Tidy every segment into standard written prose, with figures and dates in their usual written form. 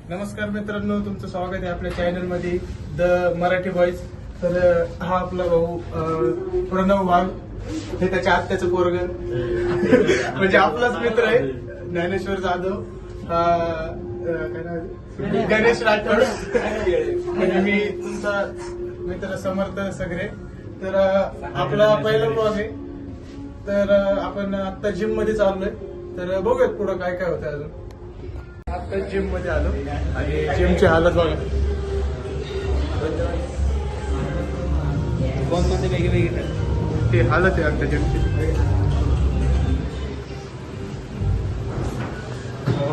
नमस्कार मित्रांनो, तुमचं स्वागत आहे आपल्या चॅनल मध्ये द मराठी बॉईज. तर हा आपला भाऊ प्रणव वाघ, हे त्याच्या आत्याचं पोरग म्हणजे आपलाच मित्र आहे. ज्ञानेश्वर जाधव, काय नाव आहे? गणेश राठोड म्हणजे मी तुमचा मित्र समर्थ सगळे. तर आपला पहिला ब्लॉग आहे. तर आपण आता जिम मध्ये चाललोय. तर बघूयात पुढं काय काय होतं अजून. आता जिम मध्ये आलो आणि जिमची हालत बघा. कोणते वेगवेगळे ते हालत आहे आमच्या जिमची.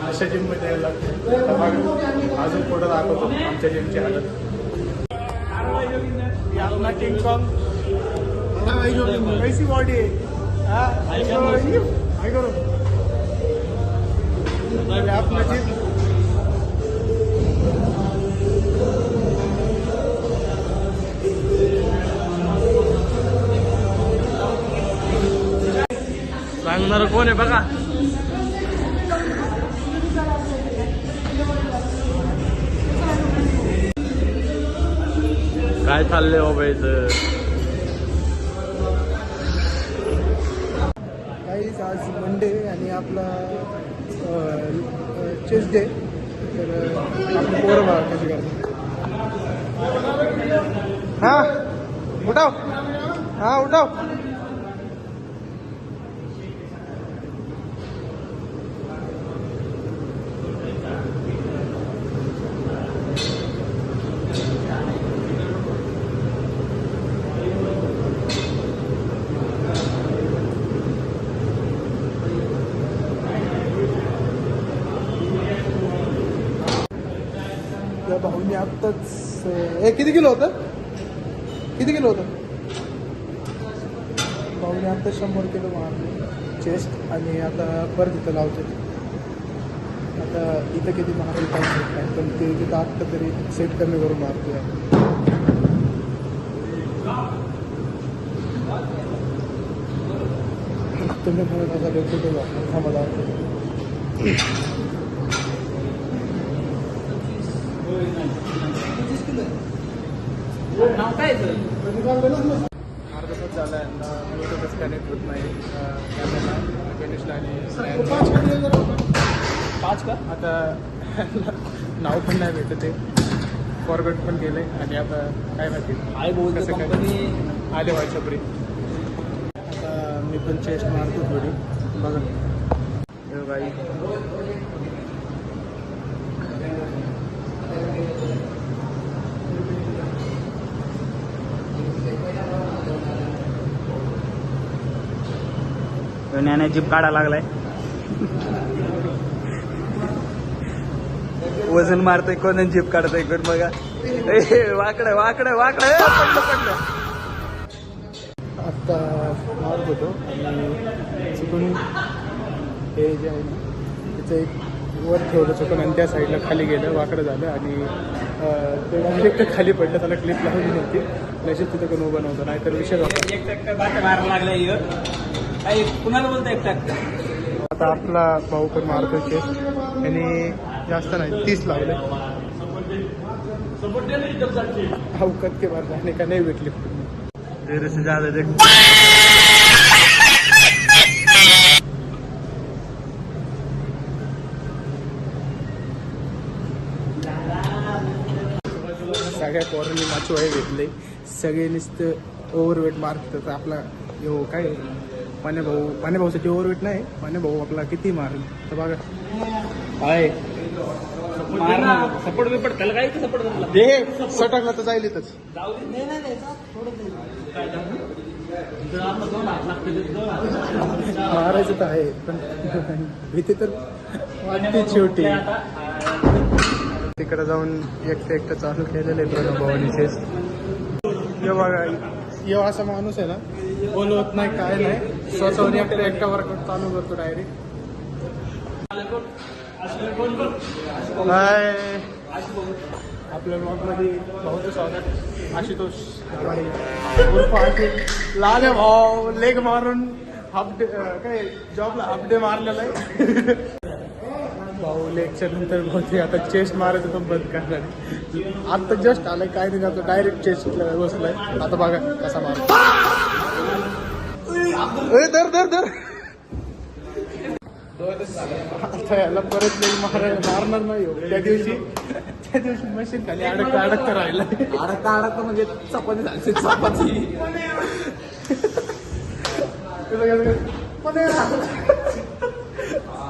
अशा जिम मध्ये यायला लागते. अजून पुढे दाखवतो आमच्या जिमची हालत. अपना किंग कॉंग कैसी बॉडी है अपना जिम. सांगणार कोण आहे बघा. काय चाललंय बाबाचं. काहीच आज मंडे आणि आपला चेस डे. तर आपलं पोरं बघा कशी करतात. हा उठाव, हा उठाव. त्या भाऊने आत्ताच किती किलो होतं? भाऊने आत्ता 100 किलो मारले चेस्ट. आणि आता परत इथं लावतो. आता इथं किती मारले काय माहित नाही, पण ते तिथं आत्ता तरी सेट कमी करून मारतोय. तुम्ही म्हणत असा कुठे थांबा. अर्धपत झाला आहे, कनेक्ट होत नाही गणेशला आणि 5 का आता नाव पण नाही भेटत ते. फॉरवर्ड पण गेले आणि आता काय माहिती कसं काय आले व्हायच्या परी. आता मी पण चेस्ट मारतो थोडी बघा बाई. ज्ञाने जीप काढा लागलाय. वजन मारतोय कोण जीप काढतोय कोण बघा. वाकडं वाकडं वाकडं पडलं. आत्ता मारत होतो आणि चुकून हे जे आहे ना त्याचं एक वर ठेवलं चुकून आणि त्या साईडला खाली गेलं, वाकडं झालं आणि ते डायरेक्ट खाली पडलं. त्याला क्लिप लावली नव्हती. नशीब तिथं कोण उभं नव्हतं, नाहीतर विषय होता. मारायला लागलाय. कुणाला बोलता एक आता आपला भाऊ पण मारतो चेस्ट. आणि जास्त नाही 30 लावले. अवकात के बाहेर जाणे का नाही भेटले. सगळ्या पोरांनी माचू आहे भेटले. सगळे नुसतं ओव्हरवेट मारतात. आपला यो काय पाण्या भाऊसाठी ओव्हरवेट नाही. पाण्या भाऊ आपला किती मारेल तर बघा. आहे सपोर्ट बिपट त्याला काय सपोर्ट हे सटकला तर जाईल इथंच. मारायचं तर आहे पण भीती तर वाटते शेवटी. तिकडे जाऊन एकटं चालू केलेलं आहे प्रणव भावानी चेस. बघा असा माणूस आहे ना, बोलवत नाही काय नाही, स्वतःहून एकटा वर्कआउट चालू करतो डायरेक्ट. आपल्या ब्लॉगमध्ये भाऊचं स्वागत. आशुतोष उर्फ आशुष लाल भाऊ लेग मारून हाफ डे काय जॉबला हाफ डे मारलेला आहे. भाऊ लेक्चर नंतर बहुतेक आता चेस्ट मारायचं पण बंद करणार. आता जस्ट आलाय काय नाही आता डायरेक्ट चेस्टला बसलाय. आता बघा कसा मार. धर धर धर. आता याला परत नाही मारणार नाही हो. त्या दिवशी मशीन खाली अडकता राहिला. अडकता म्हणजे चपाती झाली चपाती.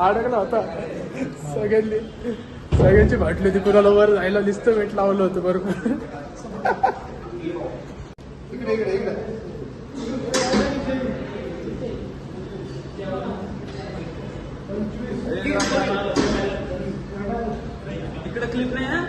अडकला होता. सगळ्यांची भाटली होती. कुणाला वर जायला नुसतं वेट लावलं होतं बरोबर. इकडे इकडे इकडे इकडे क्लिप नाही ना.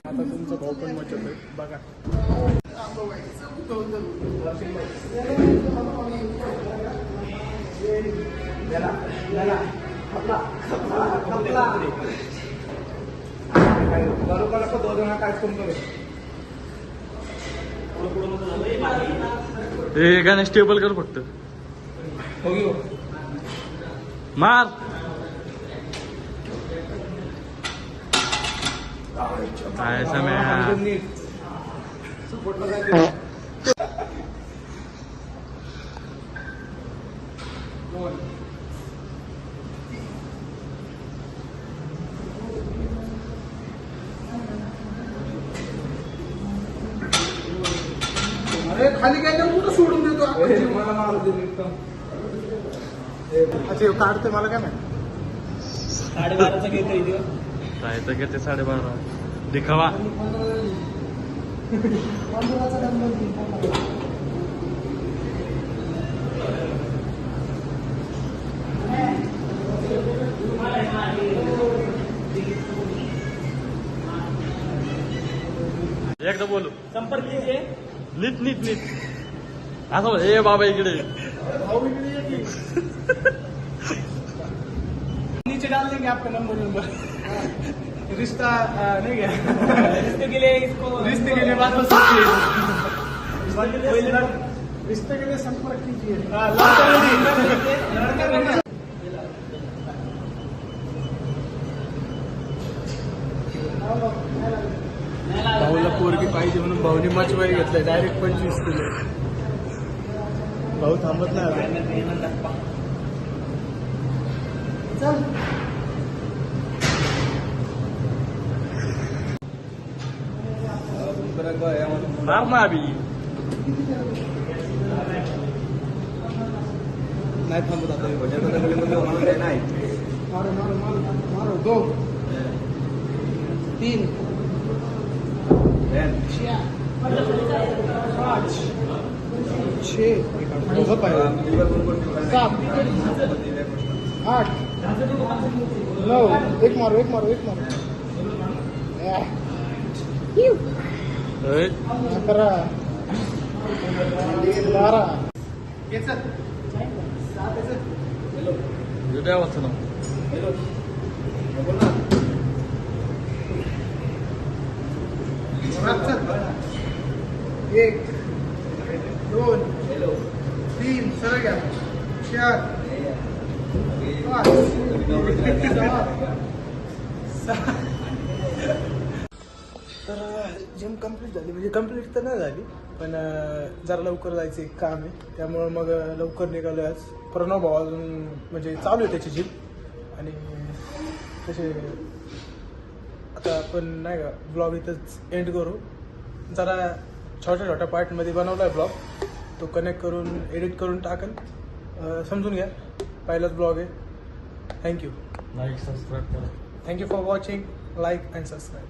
आता तुमचा भाऊ पण मचत आहे बघा. हे गाणं स्टेबल कर फक्त. मार. काय समय अरे खाली काय कुठं सोडून देतो. अच्छा काढते मला काय माहिती. 12:30चा घेतोय. जायचं घेते 12:30. दिखावा. एकदा बोलू. संपर्क कीजिए. नीट नीट नीट असं बोल. ए बाबा इकडे. नीचे डाल देंगे आपका नंबर. रिश्ता नहीं गया. रिश्ते के लिए इसको रिश्ते के लिए बात हो सकती है. रिश्ते के लिए संपर्क कीजिए. भाऊला पोरगी पाहिजे म्हणून भाऊनी मचवाई घेतलाय. Direct 25 kilo. भाऊ थांबत नाही. चल मार ना अभी. नाही थांबत आता. नाही. मारो मारो मारो मारो. 2 3 5 6 7 8 9. एक मारो एक मारो एक मारो. 11 12. काय वाचत ना. 1 2 3 सरळ घ्या. 4 5 6. तर जिम कम्प्लीट झाली. म्हणजे कम्प्लीट तर नाही झाली पण जरा लवकर जायचं एक काम आहे. त्यामुळं मग लवकर निघालो आज. प्रणव भाऊ अजून म्हणजे चालू आहे त्याची जिम. आणि तसे आता आपण नाही का ब्लॉग इथंच एंड करू. जरा छोट्या छोट्या पार्टमध्ये बनवला आहे ब्लॉग. तो कनेक्ट करून एडिट करून टाकन. समजून घ्या. पहिलाच ब्लॉग आहे. थँक्यू. लाईक सबस्क्राईब करा. Thank you for watching. Like and subscribe.